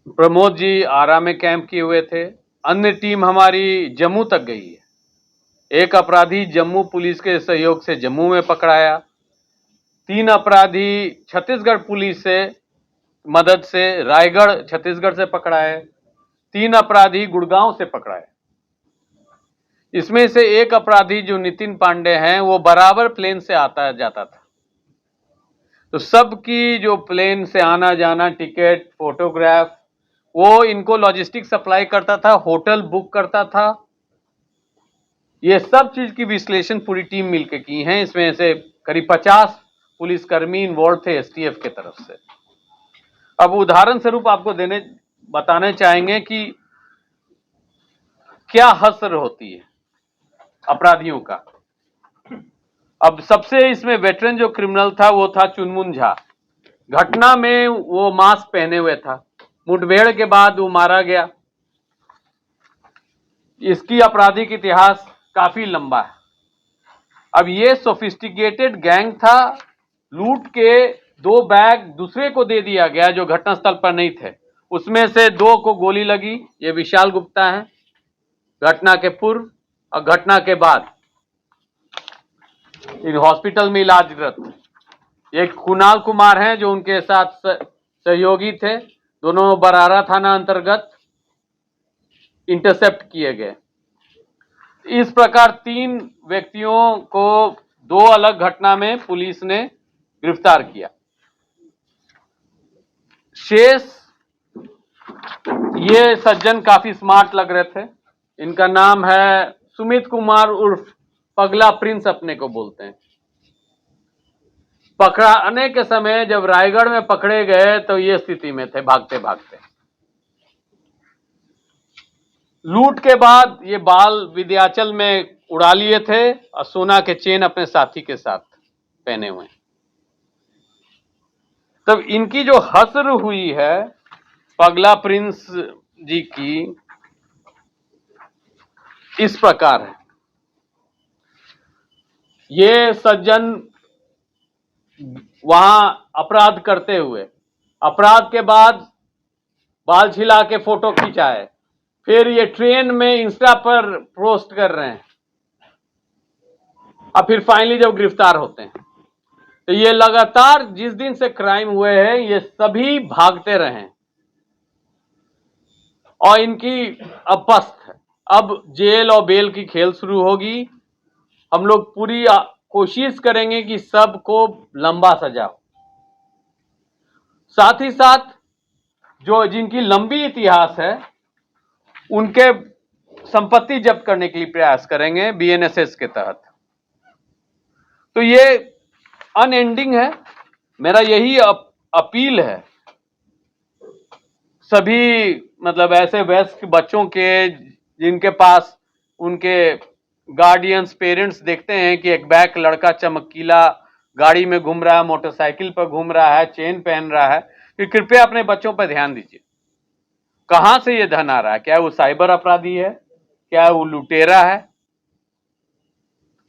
प्रमोद जी आरा में कैंप किए हुए थे। अन्य टीम हमारी जम्मू तक गई है। एक अपराधी जम्मू पुलिस के सहयोग से जम्मू में पकड़ाया। 3 अपराधी छत्तीसगढ़ पुलिस से मदद से रायगढ़ छत्तीसगढ़ से पकड़ाए। 3 अपराधी गुड़गांव से पकड़ाए। इसमें से एक अपराधी जो नितिन पांडे हैं वो बराबर प्लेन से आता जाता था। तो सबकी जो प्लेन से आना जाना, टिकट, फोटोग्राफ, वो इनको लॉजिस्टिक सप्लाई करता था, होटल बुक करता था। ये सब चीज की विश्लेषण पूरी टीम मिलकर की है। इसमें से करीब 50 पुलिसकर्मी इन्वॉल्व थे एसटीएफ के तरफ से। अब उदाहरण स्वरूप आपको बताने चाहेंगे कि क्या हश्र होती है अपराधियों का। अब सबसे इसमें वेटरन जो क्रिमिनल था वो था चुनमुन झा। घटना में वो मास्क पहने हुए था। मुठभेड़ के बाद वो मारा गया। इसकी आपराधिक इतिहास काफी लंबा है। अब ये सोफिस्टिकेटेड गैंग था। लूट के 2 बैग दूसरे को दे दिया गया जो घटनास्थल पर नहीं थे। उसमें से 2 को गोली लगी। ये विशाल गुप्ता है, घटना के पूर्व और घटना के बाद इन हॉस्पिटल में इलाजरत। एक कुणाल कुमार हैं जो उनके साथ सहयोगी थे। दोनों बरारा थाना अंतर्गत इंटरसेप्ट किए गए। इस प्रकार 3 व्यक्तियों को 2 अलग घटना में पुलिस ने गिरफ्तार किया। शेष ये सज्जन काफी स्मार्ट लग रहे थे। इनका नाम है सुमित कुमार उर्फ पगला प्रिंस अपने को बोलते हैं। पकड़ाने के समय जब रायगढ़ में पकड़े गए तो ये स्थिति में थे, भागते भागते। लूट के बाद ये बाल विंध्याचल में उड़ा लिए थे और सोना के चेन अपने साथी के साथ पहने हुए। तब इनकी जो हसर हुई है पगला प्रिंस जी की, इस प्रकार है। ये सज्जन वहां अपराध करते हुए, अपराध के बाद बाल छिला के फोटो खिंचाए, फिर ये ट्रेन में इंस्टा पर पोस्ट कर रहे हैं और फिर फाइनली जब गिरफ्तार होते हैं तो ये लगातार जिस दिन से क्राइम हुए हैं ये सभी भागते रहे और इनकी अब पस्त है। अब जेल और बेल की खेल शुरू होगी। हम लोग पूरी कोशिश करेंगे कि सबको लंबा सजा हो। साथ ही साथ जो जिनकी लंबी इतिहास है उनके संपत्ति जब्त करने के लिए प्रयास करेंगे बीएनएसएस के तहत। तो ये अनएंडिंग है। मेरा यही अपील है सभी मतलब ऐसे वयस्क बच्चों के जिनके पास उनके गार्डियंस पेरेंट्स देखते हैं कि एक बैक लड़का चमकीला गाड़ी में घूम रहा है, मोटरसाइकिल पर घूम रहा है, चेन पहन रहा है, कि कृपया अपने बच्चों पर ध्यान दीजिए। कहां से ये धन आ रहा है? क्या वो साइबर अपराधी है? क्या वो लुटेरा है?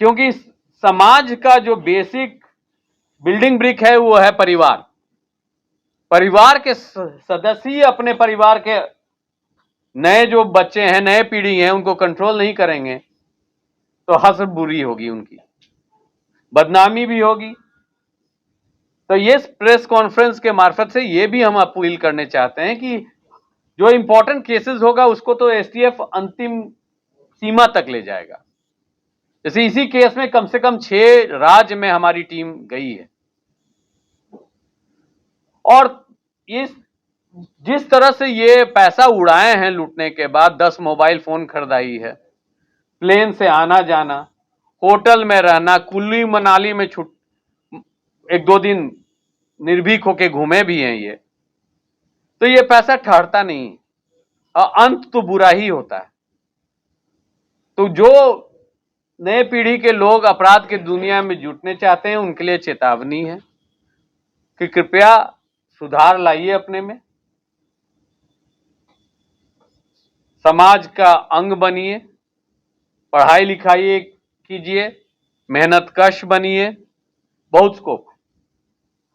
क्योंकि समाज का जो बेसिक बिल्डिंग ब्रिक है वो है परिवार। परिवार के सदस्य ही अपने परिवार के नए जो बच्चे हैं, नए पीढ़ी हैं, उनको कंट्रोल नहीं करेंगे तो हसर बुरी होगी, उनकी बदनामी भी होगी। तो ये प्रेस कॉन्फ्रेंस के मार्फत से ये भी हम अपील करने चाहते हैं कि जो इंपॉर्टेंट केसेस होगा उसको तो एसटीएफ अंतिम सीमा तक ले जाएगा। जैसे इसी केस में कम से कम 6 राज्य में हमारी टीम गई है और इस जिस तरह से ये पैसा उड़ाए हैं लूटने के बाद, 10 मोबाइल फोन खरीदाई है, प्लेन से आना जाना, होटल में रहना, कुल्लू मनाली में 1-2 दिन निर्भीक होके घूमे भी हैं ये, तो ये पैसा ठहरता नहीं और अंत तो बुरा ही होता है। तो जो नए पीढ़ी के लोग अपराध के दुनिया में जुटने चाहते हैं उनके लिए चेतावनी है कि कृपया सुधार लाइए अपने में, समाज का अंग बनिए, पढ़ाई लिखाई कीजिए, मेहनत कश बनिए, बहुत स्कोप।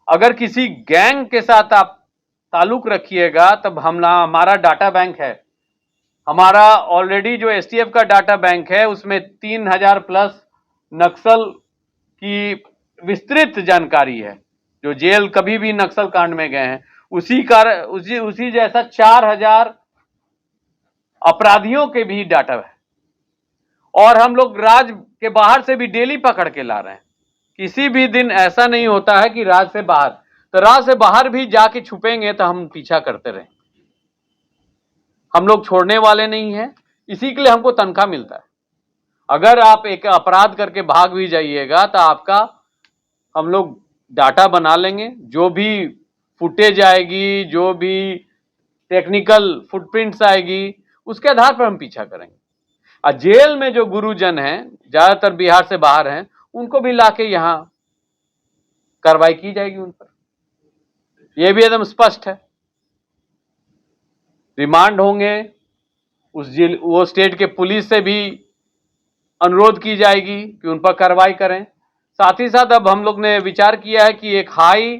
अगर किसी गैंग के साथ आप ताल्लुक रखिएगा तब हमारा डाटा बैंक है। हमारा ऑलरेडी जो एसटीएफ का डाटा बैंक है उसमें 3000 प्लस नक्सल की विस्तृत जानकारी है। जो जेल कभी भी नक्सल कांड में गए हैं उसी जैसा 4000 अपराधियों के भी डाटा है। और हम लोग राज्य के बाहर से भी डेली पकड़ के ला रहे हैं। किसी भी दिन ऐसा नहीं होता है कि राज्य से बाहर, तो राज्य से बाहर भी जाके छुपेंगे तो हम पीछा करते रहें। हम लोग छोड़ने वाले नहीं हैं, इसी के लिए हमको तनख्वाह मिलता है। अगर आप एक अपराध करके भाग भी जाइएगा तो आपका हम लोग डाटा बना लेंगे। जो भी फुटेज आएगी, जो भी टेक्निकल फुटप्रिंट्स आएगी, उसके आधार पर हम पीछा करेंगे। और जेल में जो गुरुजन हैं, ज्यादातर बिहार से बाहर हैं, उनको भी लाके यहां कार्रवाई की जाएगी उन पर। यह भी एकदम स्पष्ट है। रिमांड होंगे, वो स्टेट के पुलिस से भी अनुरोध की जाएगी कि उन पर कार्रवाई करें। साथ ही साथ अब हम लोग ने विचार किया है कि एक हाई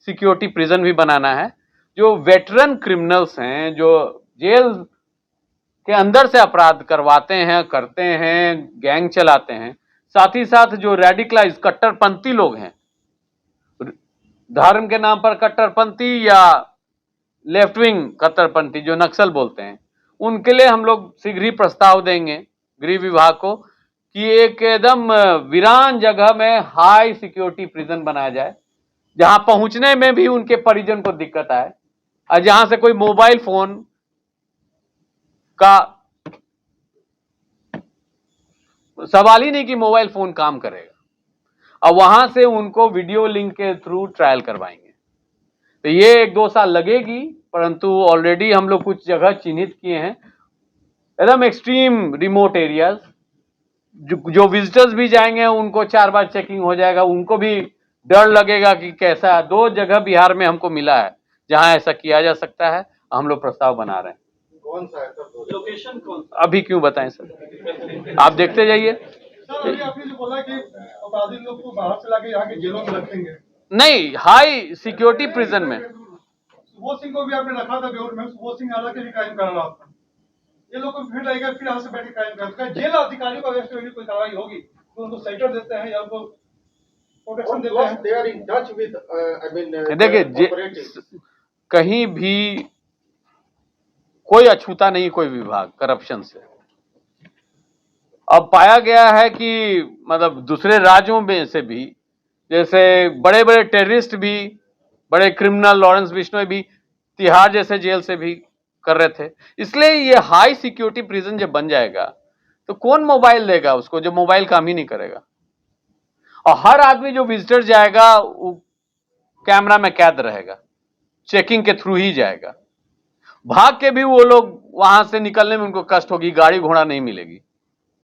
सिक्योरिटी प्रिजन भी बनाना है। जो वेटरन क्रिमिनल्स हैं, जो जेल के अंदर से अपराध करवाते हैं, करते हैं, गैंग चलाते हैं, साथ ही साथ जो रेडिकलाइज कट्टरपंथी लोग हैं, धर्म के नाम पर कट्टरपंथी या लेफ्ट विंग कट्टरपंथी जो नक्सल बोलते हैं, उनके लिए हम लोग शीघ्र ही प्रस्ताव देंगे गृह विभाग को कि एक एकदम वीरान जगह में हाई सिक्योरिटी प्रिजन बनाया जाए, जहां पहुंचने में भी उनके परिजन को दिक्कत आए, और जहां से कोई मोबाइल फोन का सवाल ही नहीं कि मोबाइल फोन काम करेगा। अब वहां से उनको वीडियो लिंक के थ्रू ट्रायल करवाएंगे। तो ये 1-2 साल लगेगी, परंतु ऑलरेडी हम लोग कुछ जगह चिन्हित किए हैं, एकदम एक्सट्रीम रिमोट एरियाज। जो विजिटर्स भी जाएंगे उनको 4 बार चेकिंग हो जाएगा, उनको भी डर लगेगा कि कैसा। 2 जगह बिहार में हमको मिला है जहां ऐसा किया जा सकता है। हम लोग प्रस्ताव बना रहे हैं। कौन सा है सर? लोकेशन कौन? अभी क्यों बताएं सर, आप देखते जाइए। सर अभी आपने जो बोला कि अपराधी लोग को बाहर से लाके यहाँ के जेलों में रखेंगे, नहीं, हाई सिक्योरिटी प्रिजन में। सुबोध सिंह को भी आपने रखा था बेऊर में। सुबोध सिंह हालांकि भी क्राइम कर रहा था। ये लोग को फिर रहेगा, फिर यहाँ से बैठ के क्राइम करता है। जेल अधिकारियों को अरेस्ट करने की कोई कार्रवाई होगी तो उनको सेल्टर देते हैं या उनको प्रोटेक्शन देते हैं। They are in touch with, I mean, देखिए, कहीं भी कोई अछूता नहीं कोई विभाग करप्शन से। अब पाया गया है कि मतलब दूसरे राज्यों में से भी, जैसे बड़े बड़े टेररिस्ट भी, बड़े क्रिमिनल लॉरेंस बिश्नोई भी तिहाड़ जैसे जेल से भी कर रहे थे। इसलिए ये हाई सिक्योरिटी प्रिजन जब बन जाएगा तो कौन मोबाइल देगा उसको, जो मोबाइल काम ही नहीं करेगा। और हर आदमी जो विजिटर जाएगा वो कैमरा में कैद रहेगा, चेकिंग के थ्रू ही जाएगा। भाग के भी वो लोग वहां से निकलने में उनको कष्ट होगी, गाड़ी घोड़ा नहीं मिलेगी।